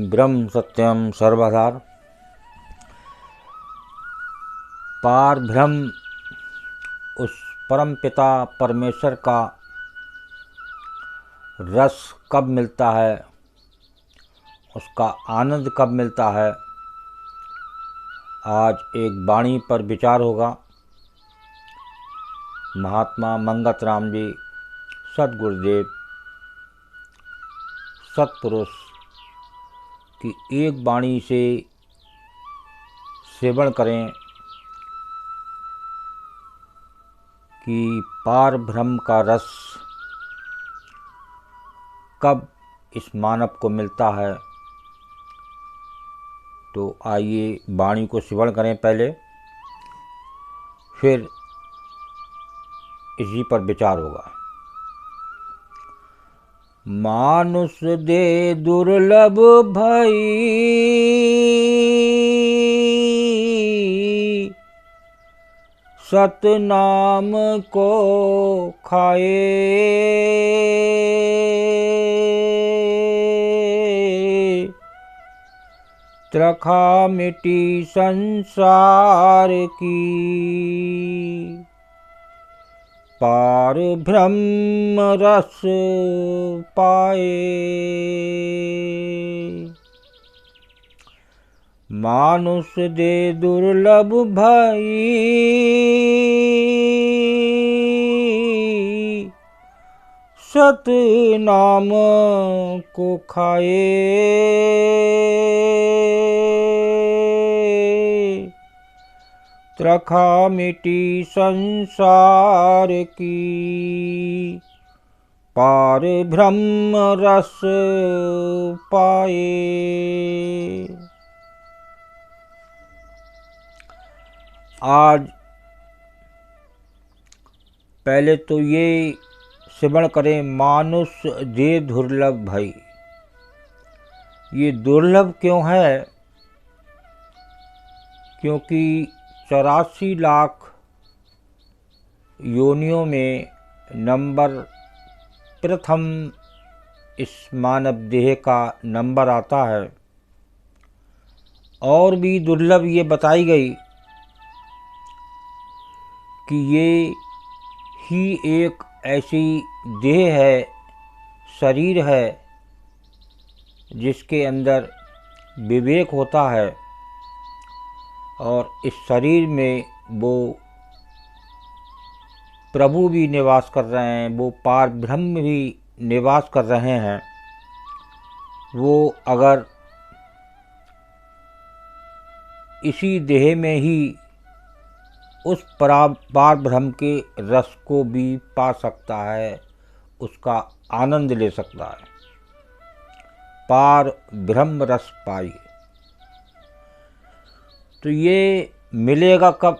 ब्रह्म सत्यम सर्वधार। पार ब्रह्म उस परम पिता परमेश्वर का रस कब मिलता है, उसका आनंद कब मिलता है, आज एक वाणी पर विचार होगा। महात्मा मंगत राम जी सतगुरुदेव सतपुरुष की एक वाणी से सेवन करें कि पार ब्रह्म का रस कब इस मानव को मिलता है। तो आइए वाणी को श्रवण करें पहले, फिर इसी पर विचार होगा। मानुष दे दुर्लभ भई, सतनाम को खाए। त्रखा मिटी संसार की, पार ब्रह्म रस पाए। मानुष दे दुर्लभ भई, सत नाम को खाए। त्रखा मिटी संसार की, पार ब्रह्म रस पाए। आज पहले तो ये श्रवण करें, मानुष दे दुर्लभ भई। ये दुर्लभ क्यों है? क्योंकि 84 लाख योनियों में नंबर प्रथम इस मानव देह का नंबर आता है। और भी दुर्लभ ये बताई गई कि ये ही एक ऐसी देह है, शरीर है, जिसके अंदर विवेक होता है और इस शरीर में वो प्रभु भी निवास कर रहे हैं, वो पार ब्रह्म भी निवास कर रहे हैं। वो अगर इसी देह में ही उस पार ब्रह्म के रस को भी पा सकता है, उसका आनंद ले सकता है। पार ब्रह्म रस पाई। तो ये मिलेगा कब?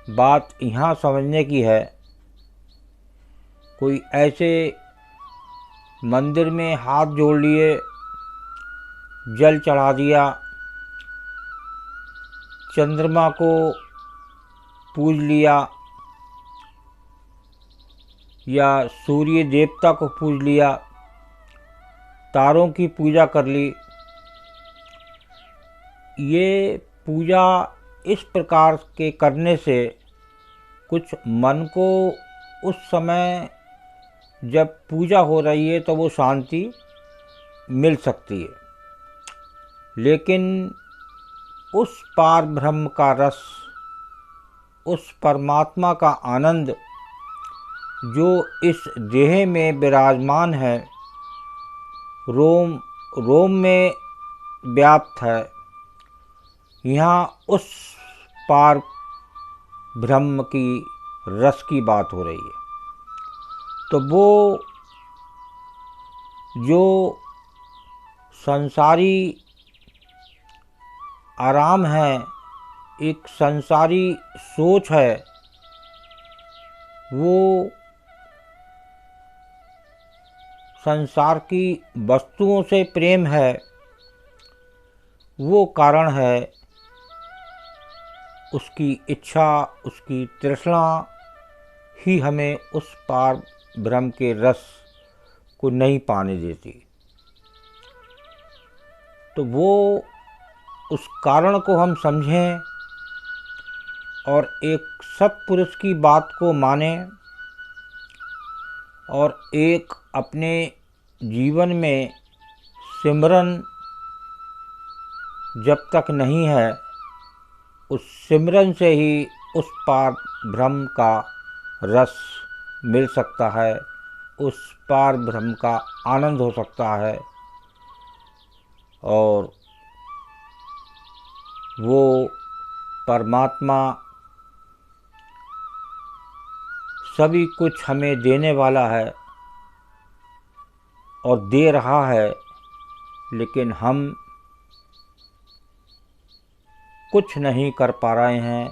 बात यहाँ समझने की है। कोई ऐसे मंदिर में हाथ जोड़ लिए, जल चढ़ा दिया, चंद्रमा को पूज लिया या सूर्य देवता को पूज लिया, तारों की पूजा कर ली। ये पूजा इस प्रकार के करने से कुछ मन को उस समय जब पूजा हो रही है तो वो शांति मिल सकती है, लेकिन उस पार ब्रह्म का रस, उस परमात्मा का आनंद जो इस देह में विराजमान है, रोम रोम में व्याप्त है, यहाँ उस पार ब्रह्म की रस की बात हो रही है। तो वो जो संसारी आराम है, एक संसारी सोच है, वो संसार की वस्तुओं से प्रेम है, वो कारण है। उसकी इच्छा, उसकी तृष्णा ही हमें उस पार ब्रह्म के रस को नहीं पाने देती। तो वो उस कारण को हम समझें और एक सत्पुरुष की बात को मानें और एक अपने जीवन में सिमरन जब तक नहीं है, उस सिमरन से ही उस पार ब्रह्म का रस मिल सकता है, उस पार ब्रह्म का आनंद हो सकता है और वो परमात्मा सभी कुछ हमें देने वाला है और दे रहा है, लेकिन हम कुछ नहीं कर पा रहे हैं।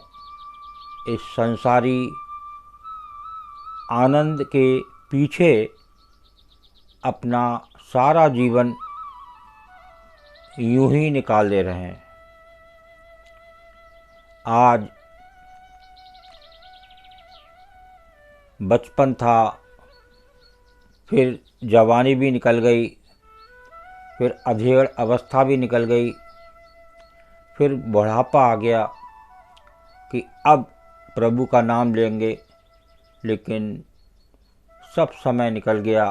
इस संसारी आनंद के पीछे अपना सारा जीवन यूं ही निकाल दे रहे हैं। आज बचपन था, फिर जवानी भी निकल गई, फिर अधेड़ अवस्था भी निकल गई, फिर बुढ़ापा आ गया कि अब प्रभु का नाम लेंगे, लेकिन सब समय निकल गया।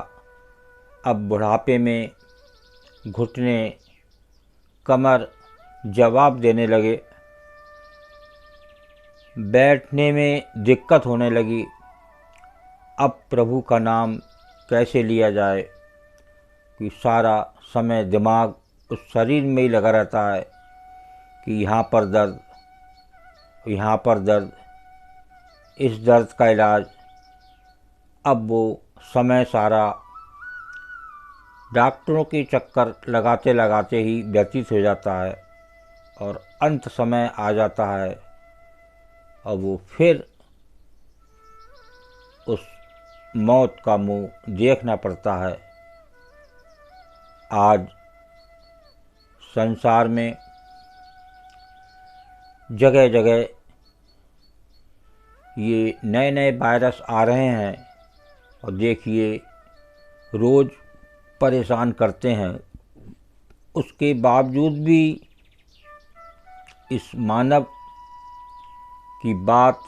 अब बुढ़ापे में घुटने कमर जवाब देने लगे, बैठने में दिक्कत होने लगी। अब प्रभु का नाम कैसे लिया जाए कि सारा समय दिमाग उस शरीर में ही लगा रहता है कि यहाँ पर दर्द, यहाँ पर दर्द, इस दर्द का इलाज। अब वो समय सारा डॉक्टरों के चक्कर लगाते लगाते ही व्यतीत हो जाता है और अंत समय आ जाता है और वो फिर उस मौत का मुंह देखना पड़ता है। आज संसार में जगह जगह ये नए नए वायरस आ रहे हैं और देखिए रोज़ परेशान करते हैं। उसके बावजूद भी इस मानव की बात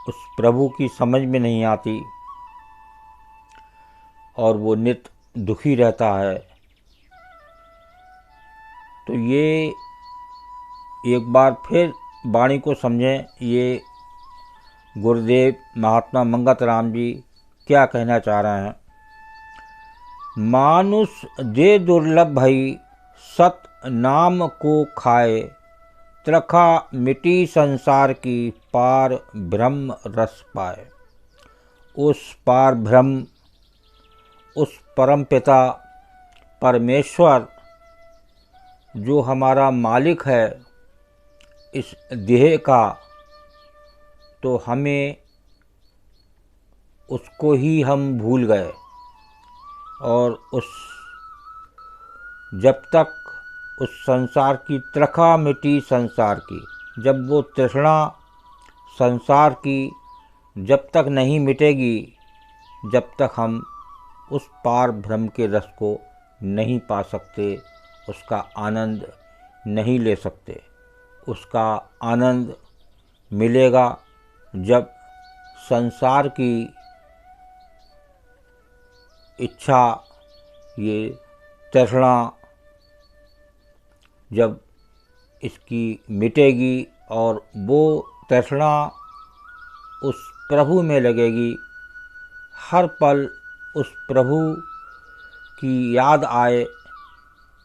उस प्रभु की समझ में नहीं आती और वो नित्य दुखी रहता है। तो ये एक बार फिर वाणी को समझें, ये गुरुदेव महात्मा मंगत राम जी क्या कहना चाह रहे हैं। मानुष जे दुर्लभ भई सत नाम को खाए, त्रखा मिटी संसार की पार ब्रह्म रस पाए। उस पार ब्रह्म, उस परम पिता परमेश्वर जो हमारा मालिक है इस देह का, तो हमें उसको ही हम भूल गए और उस जब तक उस संसार की त्रखा मिटी संसार की, जब वो तृष्णा संसार की जब तक नहीं मिटेगी, जब तक हम उस पार ब्रह्म के रस को नहीं पा सकते, उसका आनंद नहीं ले सकते। उसका आनंद मिलेगा जब संसार की इच्छा, ये तृष्णा जब इसकी मिटेगी और वो तृष्णा उस प्रभु में लगेगी, हर पल उस प्रभु की याद आए,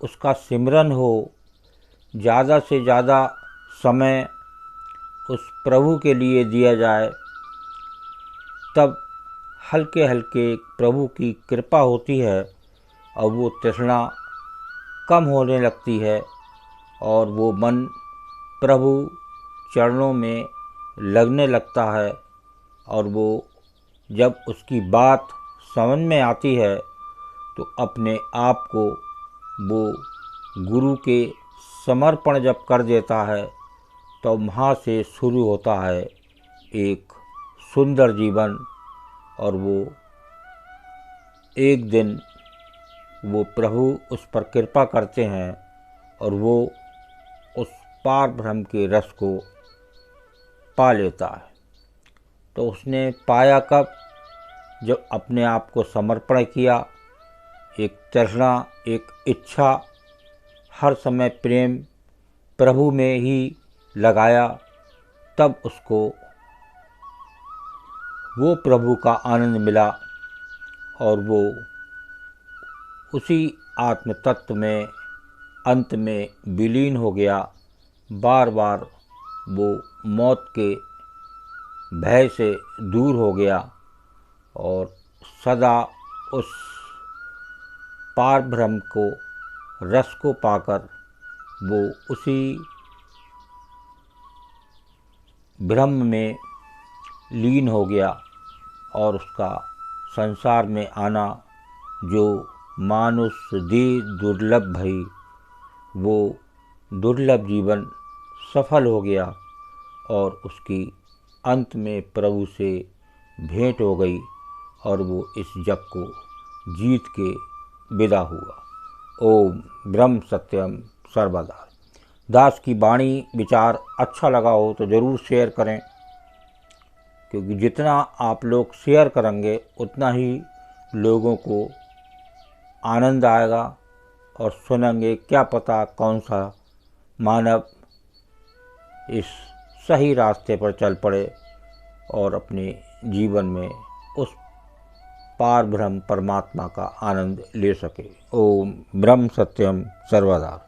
उसका सिमरन हो, ज़्यादा से ज़्यादा समय उस प्रभु के लिए दिया जाए, तब हल्के हल्के प्रभु की कृपा होती है और वो तृष्णा कम होने लगती है और वो मन प्रभु चरणों में लगने लगता है और वो जब उसकी बात समझ में आती है तो अपने आप को वो गुरु के समर्पण जब कर देता है तो वहाँ से शुरू होता है एक सुंदर जीवन। और वो एक दिन वो प्रभु उस पर कृपा करते हैं और वो उस पार ब्रह्म के रस को पा लेता है। तो उसने पाया कब? जब अपने आप को समर्पण किया, एक तृष्णा, एक इच्छा, हर समय प्रेम प्रभु में ही लगाया, तब उसको वो प्रभु का आनंद मिला और वो उसी आत्म तत्व में अंत में विलीन हो गया। बार बार वो मौत के भय से दूर हो गया और सदा उस पार ब्रह्म को रस को पाकर वो उसी ब्रह्म में लीन हो गया और उसका संसार में आना जो मानुष देह दुर्लभ भई, वो दुर्लभ जीवन सफल हो गया और उसकी अंत में प्रभु से भेंट हो गई और वो इस जग को जीत के विदा हुआ। ओम ब्रह्म सत्यम सर्वदा। दास की वाणी विचार अच्छा लगा हो तो ज़रूर शेयर करें, क्योंकि जितना आप लोग शेयर करेंगे उतना ही लोगों को आनंद आएगा और सुनेंगे, क्या पता कौन सा मानव इस सही रास्ते पर चल पड़े और अपने जीवन में उस पार ब्रह्म परमात्मा का आनंद ले सके। ओम ब्रह्म सत्यम सर्वदा।